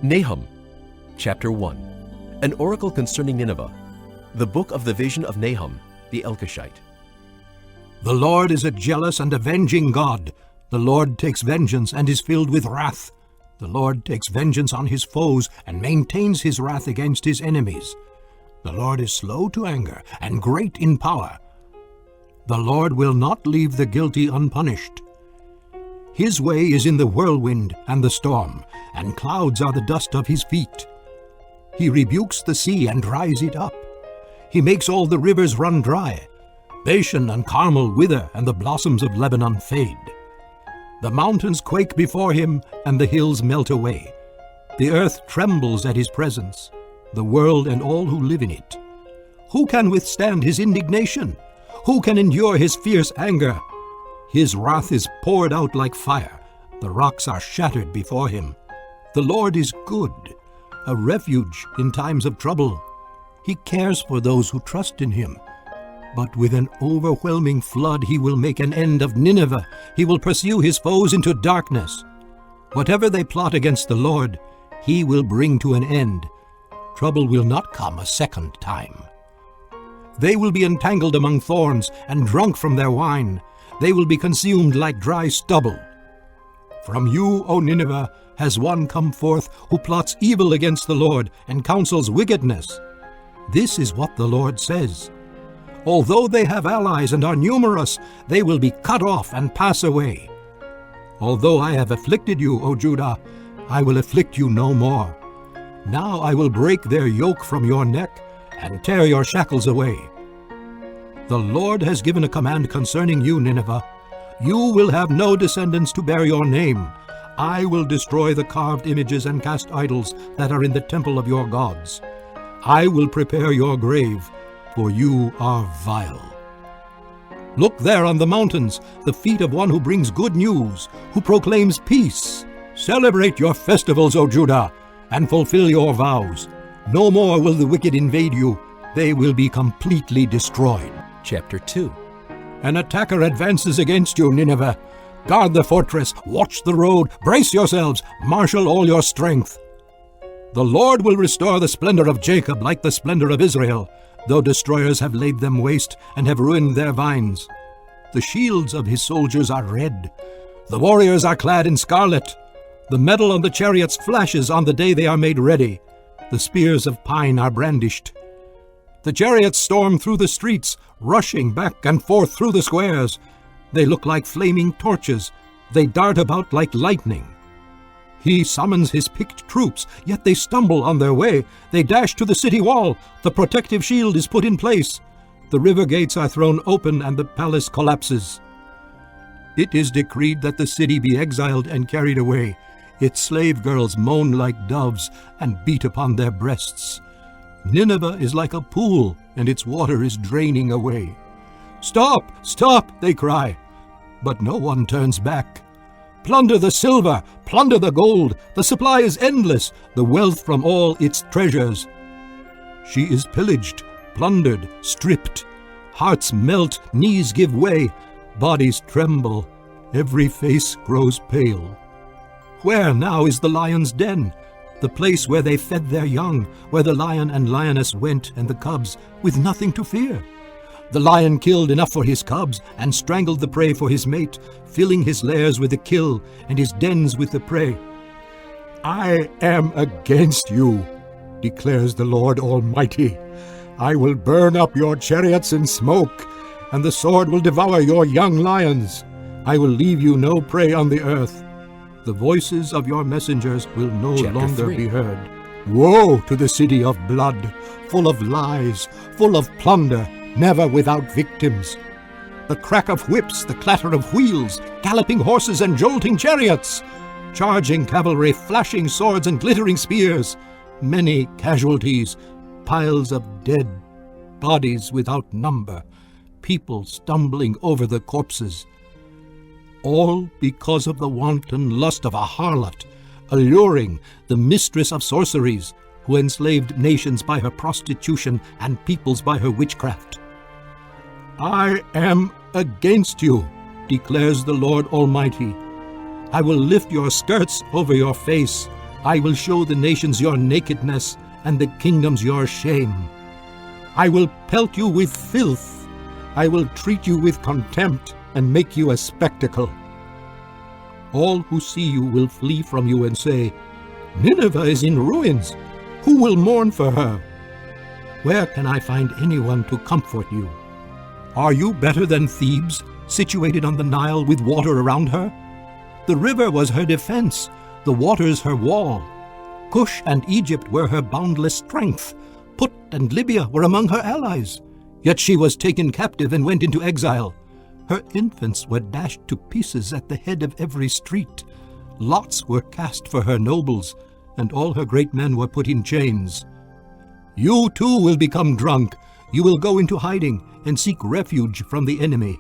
Nahum, chapter 1. An oracle concerning Nineveh. The book of the vision of Nahum, the Elkoshite. The Lord is a jealous and avenging God. The Lord takes vengeance and is filled with wrath. The Lord takes vengeance on his foes and maintains his wrath against his enemies. The Lord is slow to anger and great in power. The Lord will not leave the guilty unpunished. His way is in the whirlwind and the storm, and clouds are the dust of his feet. He rebukes the sea and dries it up. He makes all the rivers run dry. Bashan and Carmel wither, and the blossoms of Lebanon fade. The mountains quake before him, and the hills melt away. The earth trembles at his presence, the world and all who live in it. Who can withstand his indignation? Who can endure his fierce anger? His wrath is poured out like fire. The rocks are shattered before him. The Lord is good, a refuge in times of trouble. He cares for those who trust in him. But with an overwhelming flood he will make an end of Nineveh. He will pursue his foes into darkness. Whatever they plot against the Lord, he will bring to an end. Trouble will not come a second time. They will be entangled among thorns and drunk from their wine. They will be consumed like dry stubble. From you, O Nineveh, has one come forth who plots evil against the Lord and counsels wickedness. This is what the Lord says. Although they have allies and are numerous, they will be cut off and pass away. Although I have afflicted you, O Judah, I will afflict you no more. Now I will break their yoke from your neck and tear your shackles away. The Lord has given a command concerning you, Nineveh. You will have no descendants to bear your name. I will destroy the carved images and cast idols that are in the temple of your gods. I will prepare your grave, for you are vile. Look there on the mountains, the feet of one who brings good news, who proclaims peace. Celebrate your festivals, O Judah, and fulfill your vows. No more will the wicked invade you. They will be completely destroyed. Chapter 2. An attacker advances against you, Nineveh. Guard the fortress, watch the road, brace yourselves, marshal all your strength. The Lord will restore the splendor of Jacob like the splendor of Israel, though destroyers have laid them waste and have ruined their vines. The shields of his soldiers are red. The warriors are clad in scarlet. The metal on the chariots flashes on the day they are made ready. The spears of pine are brandished. The chariots storm through the streets, rushing back and forth through the squares. They look like flaming torches. They dart about like lightning. He summons his picked troops, yet they stumble on their way. They dash to the city wall. The protective shield is put in place. The river gates are thrown open and the palace collapses. It is decreed that the city be exiled and carried away. Its slave girls moan like doves and beat upon their breasts. Nineveh is like a pool, and its water is draining away. Stop! Stop! They cry. But no one turns back. Plunder the silver, plunder the gold. The supply is endless, the wealth from all its treasures. She is pillaged, plundered, stripped. Hearts melt, knees give way, bodies tremble, every face grows pale. Where now is the lion's den? The place where they fed their young, where the lion and lioness went and the cubs, with nothing to fear. The lion killed enough for his cubs and strangled the prey for his mate, filling his lairs with the kill and his dens with the prey. I am against you, declares the Lord Almighty. I will burn up your chariots in smoke, and the sword will devour your young lions. I will leave you no prey on the earth. The voices of your messengers will no longer be heard. Woe to the city of blood, full of lies, full of plunder, never without victims. The crack of whips, the clatter of wheels, galloping horses and jolting chariots, charging cavalry, flashing swords and glittering spears, many casualties, piles of dead, bodies without number, people stumbling over the corpses. All because of the wanton lust of a harlot, alluring, the mistress of sorceries, who enslaved nations by her prostitution and peoples by her witchcraft. I am against you, declares the Lord Almighty. I will lift your skirts over your face. I will show the nations your nakedness, and the kingdoms your shame. I will pelt you with filth. I will treat you with contempt, and make you a spectacle. All who see you will flee from you and say, Nineveh is in ruins. Who will mourn for her? Where can I find anyone to comfort you? Are you better than Thebes, situated on the Nile with water around her? The river was her defense, the waters her wall. Cush and Egypt were her boundless strength. Put and Libya were among her allies. Yet she was taken captive and went into exile. Her infants were dashed to pieces at the head of every street. Lots were cast for her nobles, and all her great men were put in chains. You too will become drunk. You will go into hiding and seek refuge from the enemy.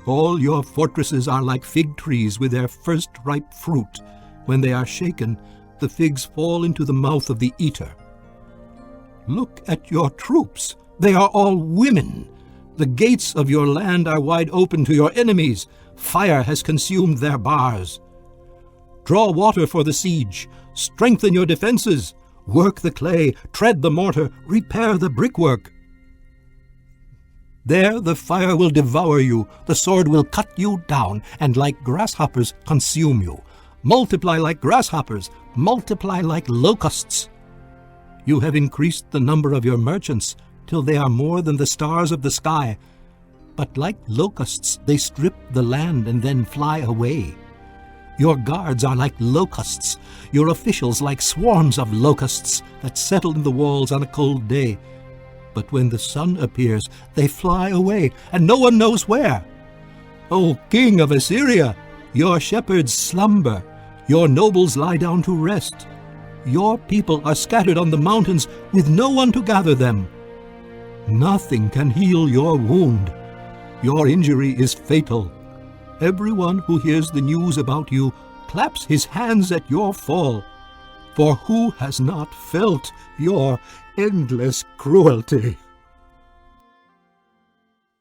All your fortresses are like fig trees with their first ripe fruit. When they are shaken, the figs fall into the mouth of the eater. Look at your troops. They are all women. The gates of your land are wide open to your enemies. Fire has consumed their bars. Draw water for the siege. Strengthen your defenses. Work the clay, tread the mortar, repair the brickwork. There the fire will devour you, the sword will cut you down, and like grasshoppers consume you. Multiply like grasshoppers, multiply like locusts. You have increased the number of your merchants, till they are more than the stars of the sky. But like locusts they strip the land and then fly away. Your guards are like locusts, your officials like swarms of locusts that settle in the walls on a cold day. But when the sun appears, they fly away, and no one knows where. O king of Assyria, your shepherds slumber, your nobles lie down to rest. Your people are scattered on the mountains with no one to gather them. Nothing can heal your wound. Your injury is fatal. Everyone who hears the news about you claps his hands at your fall. For who has not felt your endless cruelty?